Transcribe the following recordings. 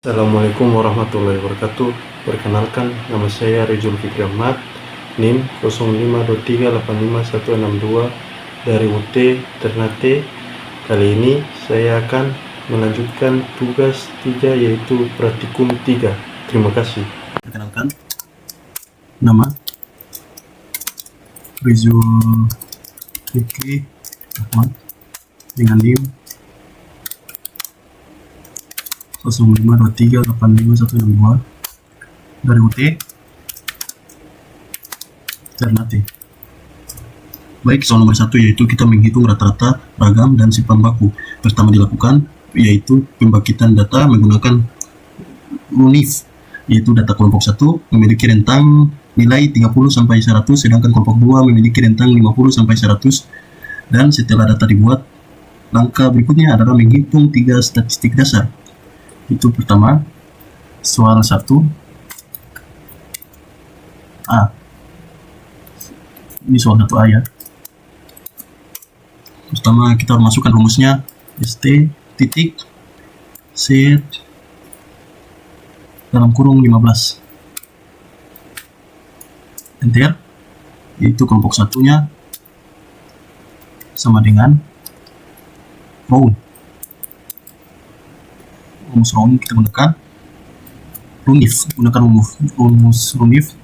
Assalamualaikum warahmatullahi wabarakatuh. Perkenalkan, nama saya Rizul Fikri Ahmad, NIM 0523851162 dari UT Ternate. Kali ini saya akan melanjutkan tugas 3 yaitu praktikum 3. Terima kasih. Perkenalkan, nama Rizul Fikri Ahmad dengan NIM 0523851162 dari UT Ternate. Baik, soal nomor 1 yaitu kita menghitung rata-rata ragam dan simpan baku. Pertama dilakukan yaitu pembagian data menggunakan UNIF, yaitu data kelompok 1 memiliki rentang nilai 30 sampai 100, sedangkan kelompok 2 memiliki rentang 50 sampai 100. Dan setelah data dibuat, langkah berikutnya adalah menghitung 3 statistik dasar. Itu pertama, soal 1 A. Ini soal 1 A ya. Pertama kita harus masukkan rumusnya ST titik set dalam kurung 15 enter, yaitu kelompok satunya sama dengan row. Rumus row kita gunakan rumus runif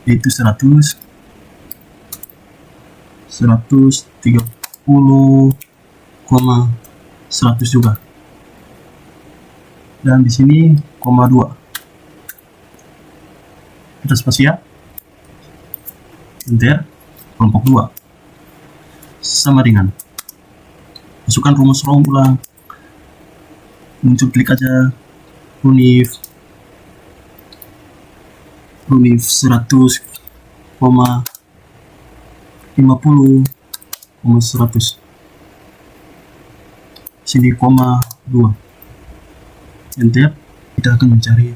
yaitu 130,100 juga, dan di sini koma 2 kita spasia enter, kelompok 2 sama dengan masukkan rumus row ulang, muncul klik aja runif 100,50,100 sini koma 2 enter. Kita akan mencari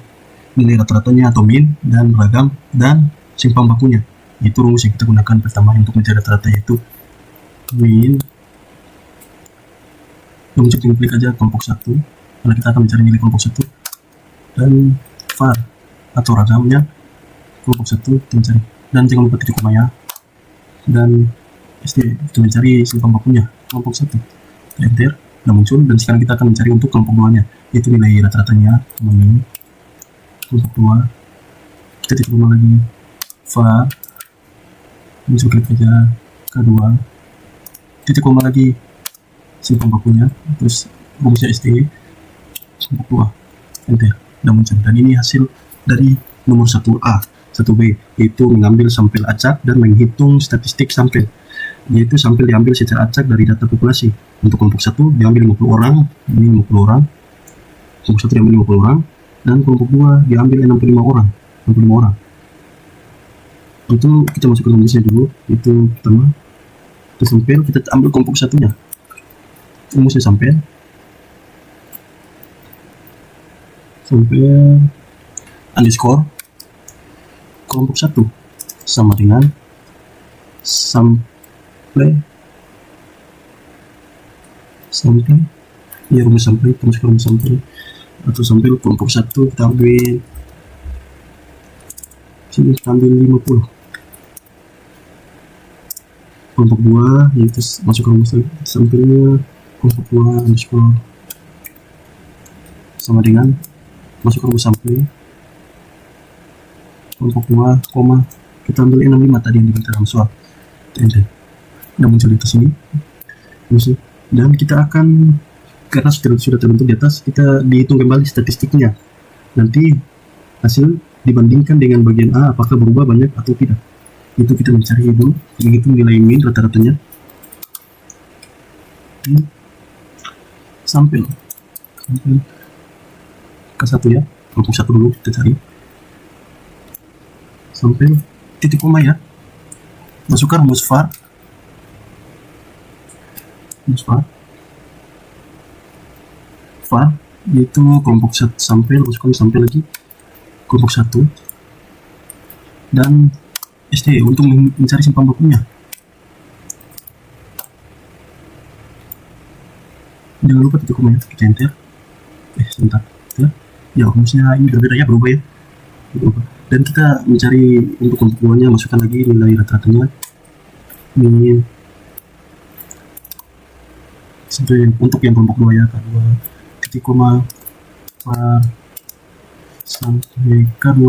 nilai rata-ratanya atau min dan ragam dan simpan bakunya. Itu rumus yang kita gunakan pertama untuk mencari rata-rata, yaitu min. Muncul klik aja kelompok 1 karena kita akan mencari nilai kelompok 1, dan var atau ragamnya kelompok 1 kita mencari, dan jangan lupa titik koma ya, dan ST kita mencari simpan bakunya kelompok 1 enter, dan muncul. Dan sekarang kita akan mencari untuk kelompok 2 nya, yaitu nilai rata-ratanya min kelompok 2. Kita titik koma lagi, var muncul klik aja kedua, titik koma lagi simpan bakunya, terus rumusnya ST kelompok 2 enter, dan muncul. Dan ini hasil dari nomor 1A. 1B yaitu mengambil sampel acak dan menghitung statistik sampel, yaitu sampel diambil secara acak dari data populasi. Untuk kelompok 1 diambil 50 orang, ini 50 orang, kelompok 1 diambil 50 orang, dan kelompok 2 diambil 65 orang, 65 orang. Itu kita masukkan rumusnya dulu. Itu pertama, itu sampel, kita ambil kelompok 1 nya, rumusnya sampel underscore kelompok 1 sama dengan sampel ya, rumus sampel, kita masukkan rumus sampel atau sampel kelompok 1 kita ambil sini, kita ambil 50. Kelompok 2 yaitu masukkan rumus sampelnya kelompok 2 underscore sama dengan masukkan rumus sampel kelompok 2 koma kita ambil 65 tadi yang diberikan dalam soal enter, dan muncul di sini. Dan kita akan, karena sudah terbentuk di atas, kita dihitung kembali statistiknya. Nanti hasil dibandingkan dengan bagian A apakah berubah banyak atau tidak. Itu kita mencari dulu, menghitung nilai min rata-ratanya. Sampel ke 1 ya, kelompok 1 dulu kita cari sampel titik koma ya, masukkan rumus var yaitu kelompok 1 sampel, masukkan sampel lagi kelompok 1, dan ST untuk mencari simpan bakunya. Jangan lupa titik koma ya, kita enter. Sebentar ya, rumusnya ini berbeda ya, berubah ya, berubah. Dan kita mencari untuk kelompok 2 nya, masukkan lagi nilai rata-ratanya min sampai untuk yang kelompok 2 ya, K2 titik koma var sampai K2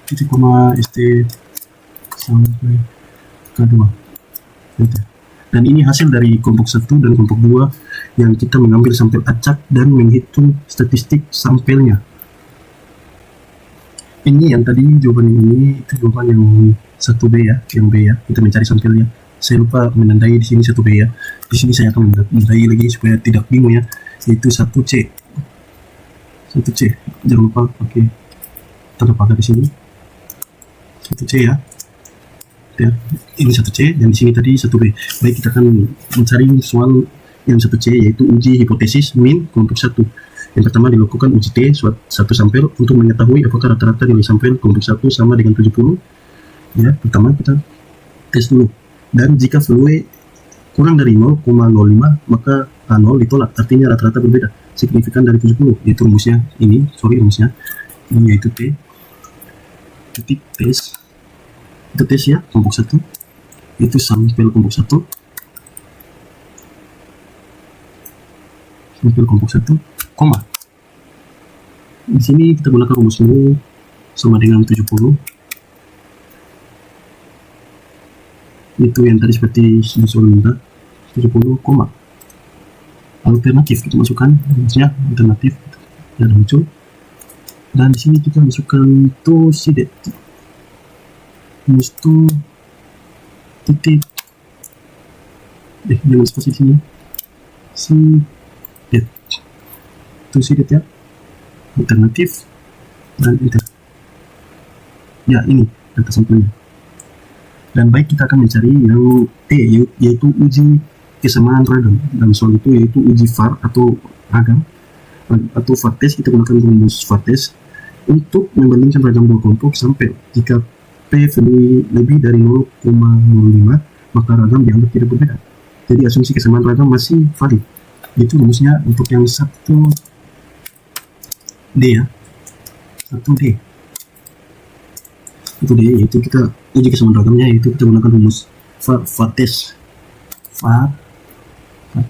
titik koma st sampai K2 gitu. Dan ini hasil dari kelompok 1 dan kelompok 2 yang kita mengambil sampel acak dan menghitung statistik sampelnya. Ini yang tadi jawaban ini, itu jawaban yang 1B ya, yang B ya, kita mencari sampelnya. Saya lupa menandai di sini 1B ya. Di sini saya akan menandai lagi supaya tidak bingung ya, yaitu 1C. 1C. Jangan lupa pakai tanda panah di sini. 1C ya. Ya, ini 1C dan di sini tadi 1B. Baik, kita akan mencari soal yang 1C, yaitu uji hipotesis min kelompok 1. Yang pertama dilakukan uji T satu sampel untuk mengetahui apakah rata-rata nilai sampel kelompok 1 sama dengan 70. Ya, pertama kita tes dulu. Dan jika value kurang dari 0,05 maka A0 ditolak, artinya rata-rata berbeda signifikan dari 70. Yaitu rumusnya ini, rumusnya ini yaitu T titik tes. Kita tes ya, kelompok 1 itu sampel kelompok 1, sampel kelompok 1, koma. Di sini kita gunakan rumus ini sama dengan 70. Itu yang tadi seperti soal minta 70, koma. Alternatif kita masukkan rumusnya, alternatif yang muncul. Dan di sini kita masukkan to sidet. Rumus to titik jangan spasi di sini. Sidet. To sidet ya. Alternatif dan enter. Ya, ini data sampelnya. Dan baik, kita akan mencari yang T, yaitu uji kesamaan ragam. Dan soal itu yaitu uji VAR atau ragam atau VAR test. Kita gunakan rumus VAR test untuk membandingkan ragam dua kelompok sampel. Jika P value lebih dari 0,05 maka ragam dianggap tidak berbeda. Jadi asumsi kesamaan ragam masih valid. Itu rumusnya untuk yang 1D ya, 1D. Itu dia, yaitu kita uji kesamaan ragamnya, yaitu kita gunakan rumus VAR test. VAR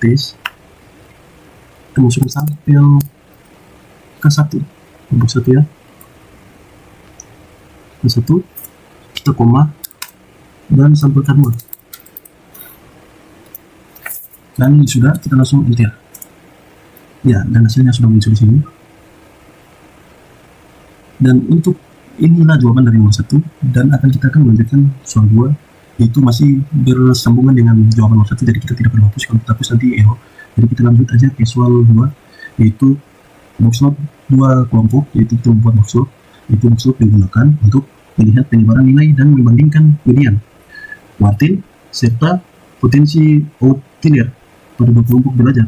test. Kita masukkan sampel K1 kelompok 1 ya, K1, kita koma dan sampel K2. Dan sudah, kita langsung enter. Ya, dan hasilnya sudah muncul di sini. Dan untuk inilah jawaban dari nomor 1, dan kita akan melanjutkan soal 2, yaitu masih bersambungan dengan jawaban nomor 1, jadi kita tidak perlu hapus. Kalau kita hapus nanti error. Jadi kita lanjut aja ke soal 2, yaitu box plot 2 kelompok, yaitu kita membuat box plot. Itu box plot digunakan untuk melihat penyebaran nilai dan membandingkan median, kuartil, serta potensi outlier pada dua kelompok belajar.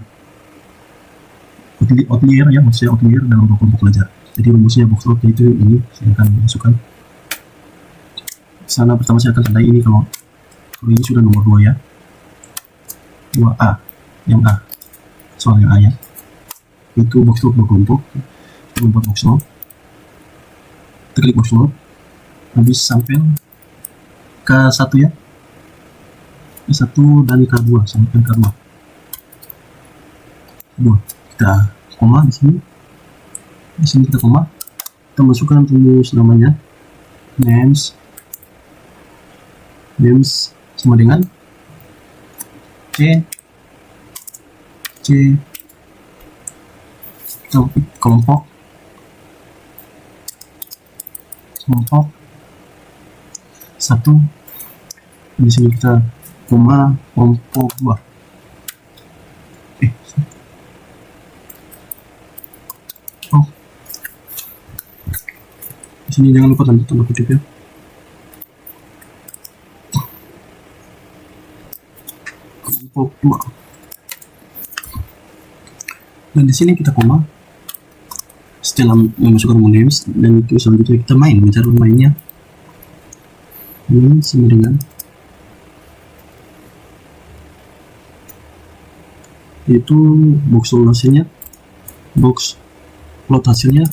Outlier ya, maksudnya outlier dalam dua kelompok belajar. Jadi rumusnya box plot itu ini, saya akan masukkan sana. Pertama saya akan tandai ini kalau ini sudah nomor 2 ya, 2A, yang A, soal yang A ya, itu box plot dua kelompok. Kita membuat box plot, kita klik box plot, habis sampel K1 ya, K1 dan K2, sampel K2, kita koma di sini. Di sini kita koma, kita masukkan rumus namanya names sama dengan C kelompok satu. Di sini kita koma kelompok 2. Di sini jangan lupa tanda kutip ya. Kelompok 2. Dan di sini kita koma setelah memasukkan rumus, dan itu selanjutnya kita mencari mainnya. Ini sama dengan yaitu box solusinya, box plot hasilnya,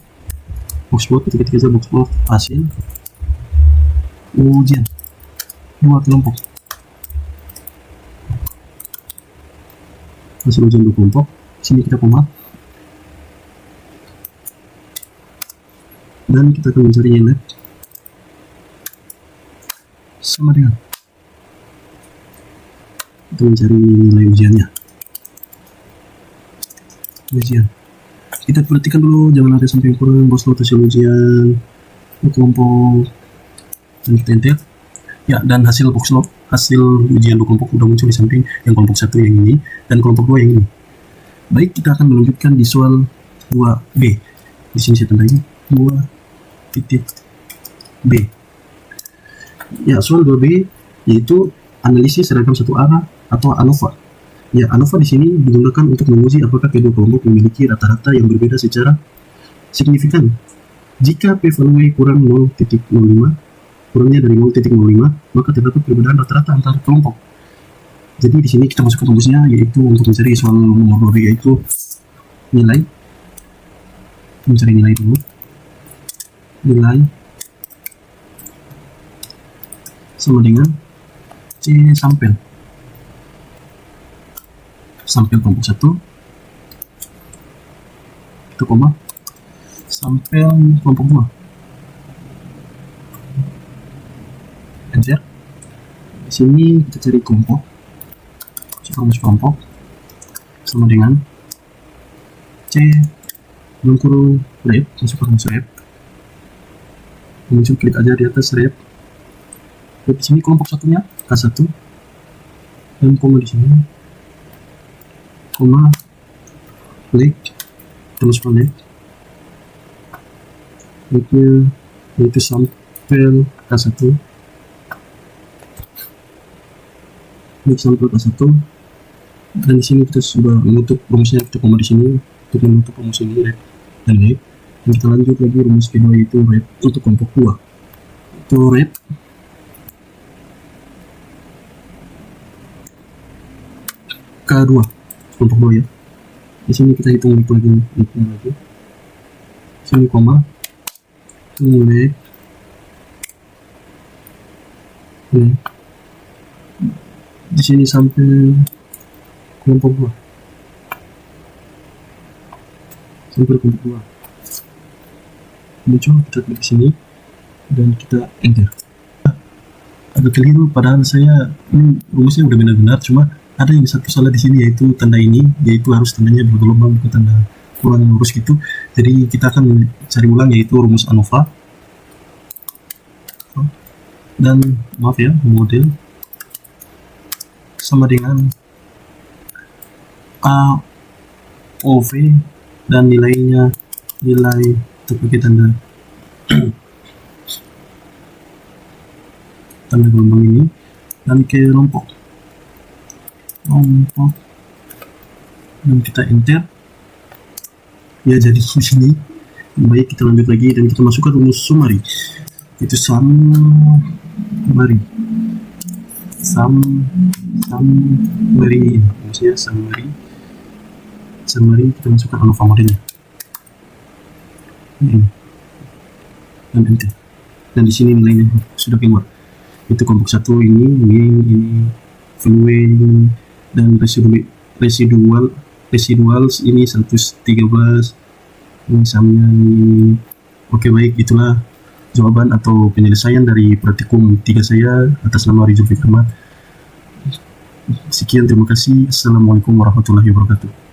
box plot ketik aja box plot hasil ujian 2 kelompok, hasil ujian 2 kelompok. Sini kita koma dan kita akan mencari nilai sama dengan kita mencari nilai ujiannya. Ujian kita perhatikan dulu, jangan ada sampai yang kurang. Box plot hasil ujian kelompok dan kita enter ya, dan hasil box plot hasil ujian 2 kelompok udah muncul di samping yang kelompok 1 yang ini dan kelompok 2 yang ini. Baik, kita akan melanjutkan di soal 2B. Di sini saya tandai 2.b. Ya, soal 2B yaitu analisis seragam satu arah atau ANOVA. Ya, ANOVA di sini digunakan untuk menguji apakah kedua kelompok memiliki rata-rata yang berbeda secara signifikan. Jika p-value kurang 0.05, kurangnya dari 0.05, maka terdapat perbedaan rata-rata antar kelompok. Jadi di sini kita masukkan rumusnya, yaitu untuk mencari soal nomor 2 yaitu nilai. Mencari nilai dulu. Nilai sama dengan C sampel kelompok 1 itu koma sampel kelompok 2 enter. Di sini kita cari kelompok, rumus kelompok sama dengan C dalam kurung rep, masukkan rumus rep, muncul klik aja di atas rep. Di sini kelompok satunya K1 dan koma di sini, koma klik terus balik yaitu sampel K1, klik sampel K1, dan di sini kita sudah menutup rumusnya, kita koma di sini untuk menutup rumus ini rep dan rep. Dan kita lanjut lagi rumus kedua yaitu rep untuk kelompok 2 itu rep K2 kelompok 2 ya. Di sini kita hitung lagi sini koma nilai di sini sampai kelompok 2 muncul, kita klik sini dan kita enter. Agak keliru padahal saya rumusnya udah benar-benar, cuma ada yang satu salah di sini yaitu tanda ini, yaitu harus tandanya bergelombang bukan tanda kurang lurus gitu. Jadi kita akan cari ulang yaitu rumus ANOVA dan maaf ya, model sama dengan AOV dan nilainya nilai pakai tanda tanda gelombang ini dan kelompok dan kita enter ya, jadi di sini. Baik, kita lanjut lagi dan kita masukkan rumus summary, itu summary maksudnya summary kita masukkan ANOVA modelnya ini dan enter, dan di sini nilainya sudah keluar, itu kelompok 1 ini value dan residual ini 113 ini samanya ini. Oke, baik, itulah jawaban atau penyelesaian dari praktikum 3 saya atas nama Rizal Fikri Ahmad. Sekian, terima kasih. Assalamualaikum warahmatullahi wabarakatuh.